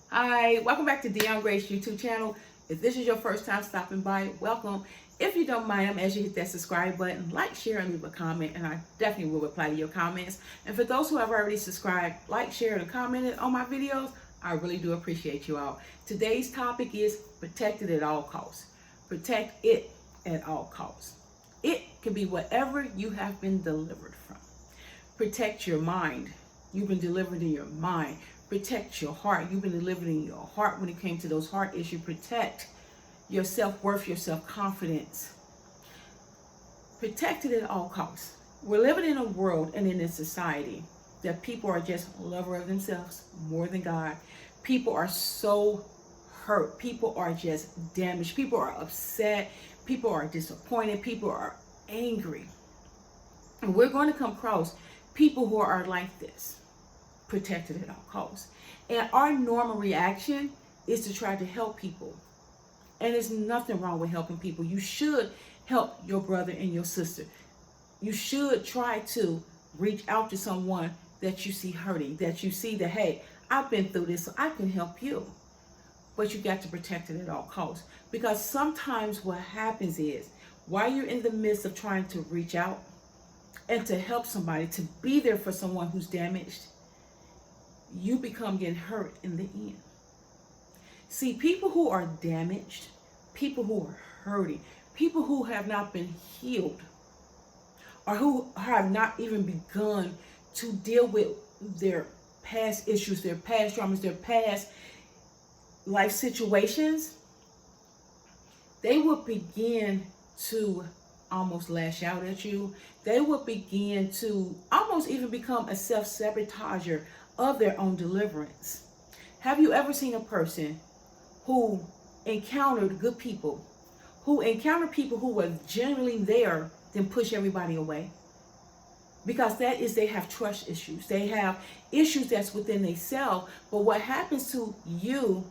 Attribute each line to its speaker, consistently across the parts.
Speaker 1: Hi, welcome back to Dion Grace YouTube channel. If this is your first time stopping by, welcome. If you don't mind, I'm asking you to hit that subscribe button, like, share, and leave a comment, and I definitely will reply to your comments. And for those who have already subscribed, like, shared, and commented on my videos, I really do appreciate you all. Today's topic is protect it at all costs. Protect it at all costs. It can be whatever you have been delivered from. Protect your mind. You've been delivered in your mind. Protect your heart. You've been delivered in your heart when it came to those heart issues. Protect your self-worth, your self-confidence. Protect it at all costs. We're living in a world and in a society that people are just lovers of themselves more than God. People are so hurt. People are just damaged. People are upset. People are disappointed. People are angry. And we're going to come across people who are like this. Protected at all costs. And our normal reaction is to try to help people. And there's nothing wrong with helping people. You should help your brother and your sister. You should try to reach out to someone that you see hurting, that you see that, hey, I've been through this, so I can help you. But you got to protect it at all costs. Because sometimes what happens is, while you're in the midst of trying to reach out and to help somebody, to be there for someone who's damaged, you become getting hurt in the end. See, people who are damaged, people who are hurting, people who have not been healed, or who have not even begun to deal with their past issues, their past traumas, their past life situations, they will begin to almost lash out at you. They will begin to almost even become a self-sabotager of their own deliverance. Have you ever seen a person who encountered good people, who encountered people who were genuinely there, then push everybody away? Because that is, they have trust issues. They have issues that's within themselves. But what happens to you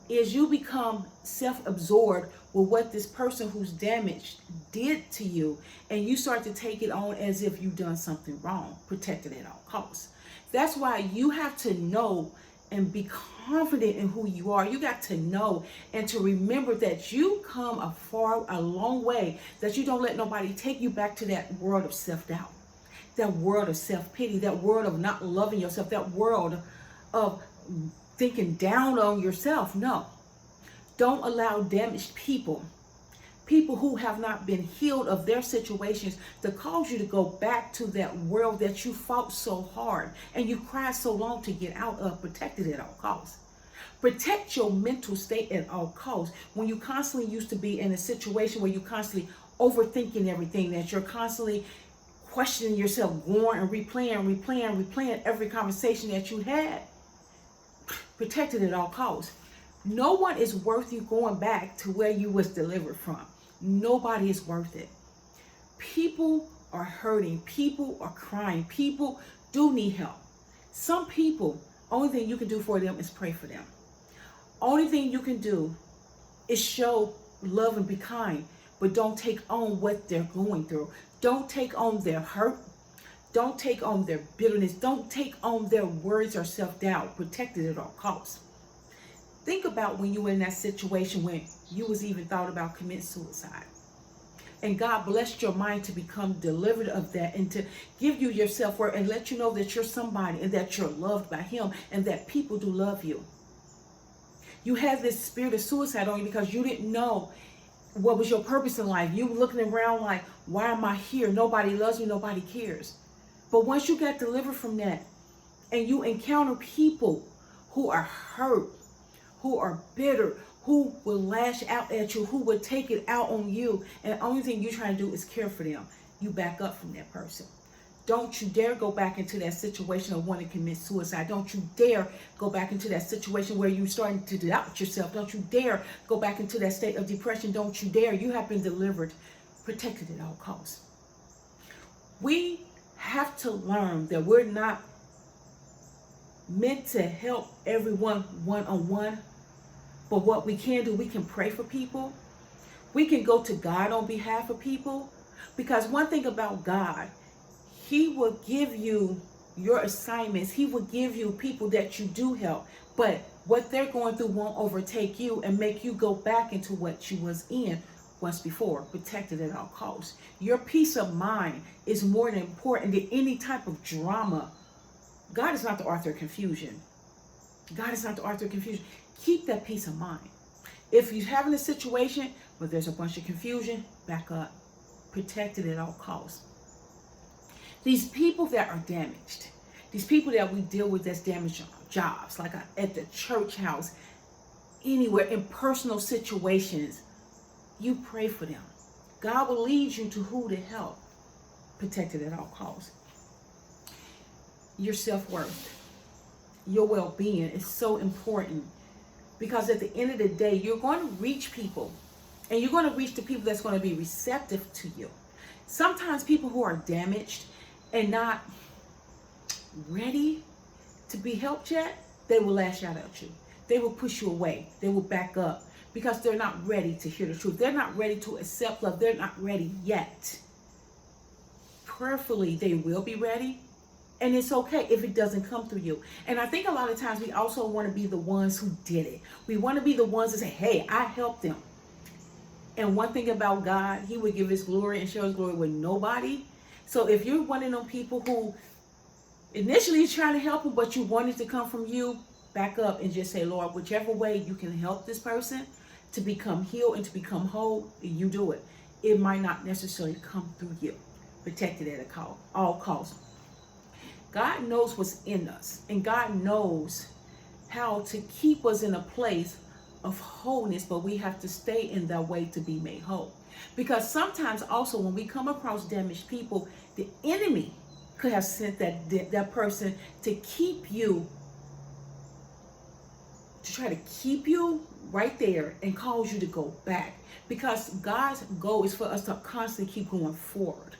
Speaker 1: is you become self-absorbed with what this person who's damaged did to you, and you start to take it on as if you've done something wrong. Protect it at all costs. That's why you have to know and be confident in who you are. You got to know and to remember that you come a long way, that you don't let nobody take you back to that world of self-doubt, that world of self-pity, that world of not loving yourself, that world of thinking down on yourself. No. Don't allow damaged people, people who have not been healed of their situations, to cause you to go back to that world that you fought so hard and you cried so long to get out of. Protect it at all costs. Protect your mental state at all costs. When you constantly used to be in a situation where you're constantly overthinking everything, that you're constantly questioning yourself, going and replaying every conversation that you had, protect it at all costs. No one is worth you going back to where you was delivered from. Nobody is worth it. People are hurting. People are crying. People do need help. Some people, only thing you can do for them is pray for them. Only thing you can do is show love and be kind, but don't take on what they're going through. Don't take on their hurt. Don't take on their bitterness. Don't take on their worries or self-doubt. Protect it at all costs. Think about when you were in that situation when you was even thought about committing suicide. And God blessed your mind to become delivered of that, and to give you your self-worth and let you know that you're somebody and that you're loved by Him and that people do love you. You had this spirit of suicide on you because you didn't know what was your purpose in life. You were looking around like, why am I here? Nobody loves me. Nobody cares. But once you got delivered from that and you encounter people who are hurt, who are bitter, who will lash out at you, who will take it out on you, and the only thing you're trying to do is care for them, you back up from that person. Don't you dare go back into that situation of wanting to commit suicide. Don't you dare go back into that situation where you're starting to doubt yourself. Don't you dare go back into that state of depression. Don't you dare. You have been delivered. Protected at all costs. We have to learn that we're not meant to help everyone one-on-one. But what we can do, we can pray for people. We can go to God on behalf of people. Because one thing about God, He will give you your assignments. He will give you people that you do help. But what they're going through won't overtake you and make you go back into what you was in once before, protected at all costs. Your peace of mind is more important than any type of drama. God is not the author of confusion. God is not the author of confusion. Keep that peace of mind. If you're having a situation where there's a bunch of confusion, back up. Protected at all costs. These people that are damaged, these people that we deal with that's damaged on jobs, like at the church house, anywhere, in personal situations, you pray for them. God will lead you to who to help. Protected at all costs. Your self-worth, your well-being is so important, because at the end of the day, you're going to reach people, and you're going to reach the people that's going to be receptive to you. Sometimes people who are damaged and not ready to be helped yet, they will lash out at you. They will push you away. They will back up because they're not ready to hear the truth. They're not ready to accept love. They're not ready yet. Prayerfully, they will be ready. And it's okay if it doesn't come through you. And I think a lot of times we also want to be the ones who did it. We want to be the ones that say, hey, I helped them. And one thing about God, he would give his glory and show his glory with nobody. So if you're one of them people who initially is trying to help them, but you want it to come from you, back up and just say, Lord, whichever way you can help this person to become healed and to become whole, you do it. It might not necessarily come through you. Protected at all costs. God knows what's in us, and God knows how to keep us in a place of wholeness, but we have to stay in that way to be made whole. Because sometimes also when we come across damaged people, the enemy could have sent that person to keep you, to try to keep you right there and cause you to go back. Because God's goal is for us to constantly keep going forward.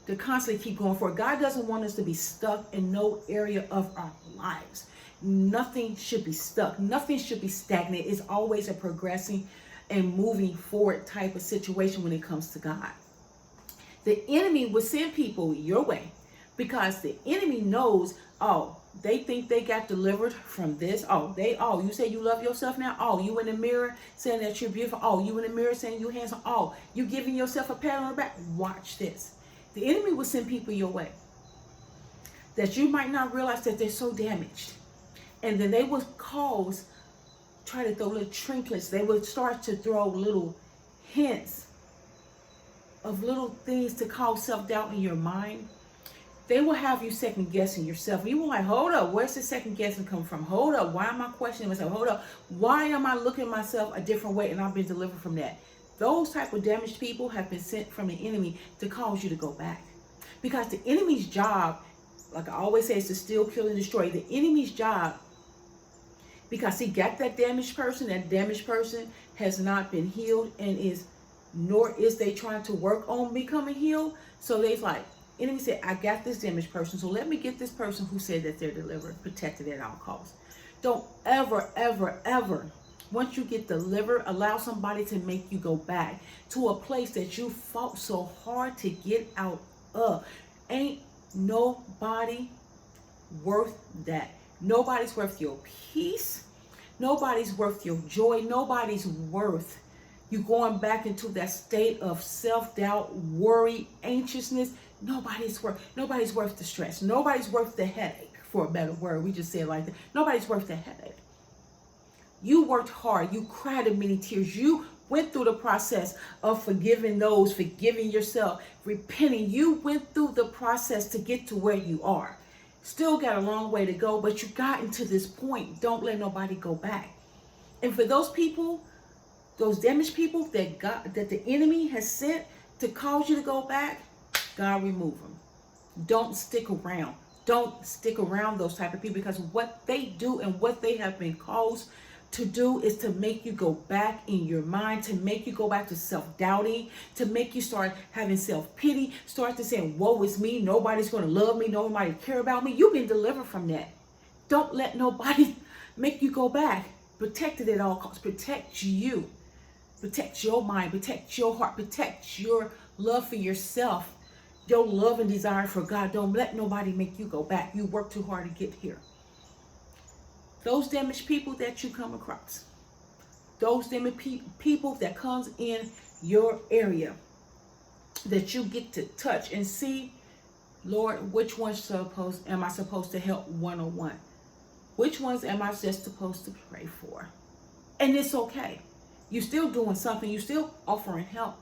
Speaker 1: To constantly keep going forward. God doesn't want us to be stuck in no area of our lives. Nothing should be stuck. Nothing should be stagnant. It's always a progressing and moving forward type of situation when it comes to God. The enemy will send people your way because the enemy knows, oh, they think they got delivered from this. You say you love yourself now. Oh, you in the mirror saying that you're beautiful. Oh, you in the mirror saying you're handsome. Oh, you giving yourself a pat on the back. Watch this. The enemy will send people your way that you might not realize that they're so damaged. And then they will try to throw little trinkets. They will start to throw little hints of little things to cause self-doubt in your mind. They will have you second guessing yourself. You will like, hold up, where's the second guessing come from? Hold up, why am I questioning myself? Hold up, why am I looking at myself a different way and I've been delivered from that? Those type of damaged people have been sent from the enemy to cause you to go back. Because the enemy's job, like I always say, is to steal, kill, and destroy. The enemy's job, because he got that damaged person has not been healed and nor is they trying to work on becoming healed. So they's like, enemy said, I got this damaged person, so let me get this person who said that they're delivered, protected at all costs. Don't ever, ever, ever, once you get delivered, allow somebody to make you go back to a place that you fought so hard to get out of. Ain't nobody worth that. Nobody's worth your peace. Nobody's worth your joy. Nobody's worth you going back into that state of self-doubt, worry, anxiousness. Nobody's worth the stress. Nobody's worth the headache, for a better word. We just say it like that. Nobody's worth the headache. You worked hard. You cried in many tears. You went through the process of forgiving those, forgiving yourself, repenting. You went through the process to get to where you are. Still got a long way to go, but you gotten to this point. Don't let nobody go back. And for those people, those damaged people that the enemy has sent to cause you to go back, God remove them. Don't stick around. Don't stick around those type of people, because what they do and what they have been caused to do is to make you go back in your mind, to make you go back to self-doubting, to make you start having self-pity, start to say, woe is me, nobody's going to love me, nobody care about me. You've been delivered from that. Don't let nobody make you go back. Protect it at all costs. Protect you. Protect your mind. Protect your heart. Protect your love for yourself. Your love and desire for God, don't let nobody make you go back. You work too hard to get here. Those damaged people that you come across, those damaged people that comes in your area, that you get to touch and see, Lord, which ones am I supposed to help one-on-one? Which ones am I just supposed to pray for? And it's okay. You're still doing something. You're still offering help.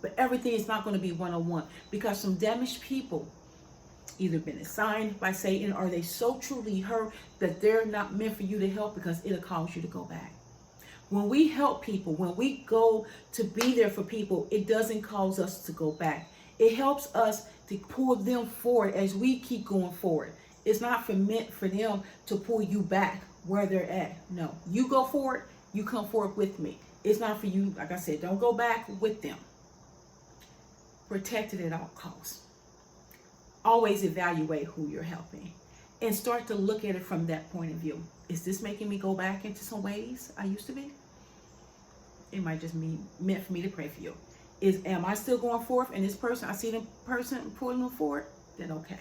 Speaker 1: But everything is not going to be one-on-one, because some damaged people either been assigned by Satan, or they so truly hurt that they're not meant for you to help, because it'll cause you to go back. When we help people, when we go to be there for people, it doesn't cause us to go back. It helps us to pull them forward as we keep going forward. It's not meant for them to pull you back where they're at. No, you go forward, you come forward with me. It's not for you, like I said, don't go back with them. Protect it at all costs. Always evaluate who you're helping and start to look at it from that point of view. Is this making me go back into some ways I used to be? It might just be meant for me to pray for you. Am I still going forth, and this person, I see the person pulling them forward? Then okay.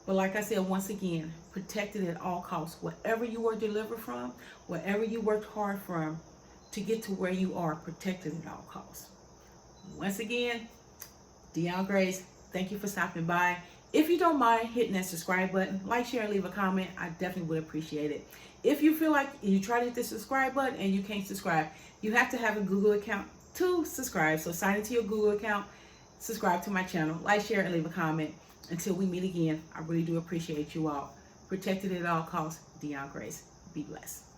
Speaker 1: But like I said, once again, protect it at all costs. Whatever you were delivered from, whatever you worked hard from to get to where you are, protect it at all costs. Once again, Deon Grace, thank you for stopping by. If you don't mind hitting that subscribe button, like, share, and leave a comment, I definitely would appreciate it. If you feel like you try to hit the subscribe button and you can't subscribe, you have to have a Google account to subscribe. So sign into your Google account, subscribe to my channel, like, share, and leave a comment. Until we meet again, I really do appreciate you all. Protect it at all costs. Deon Grace. Be blessed.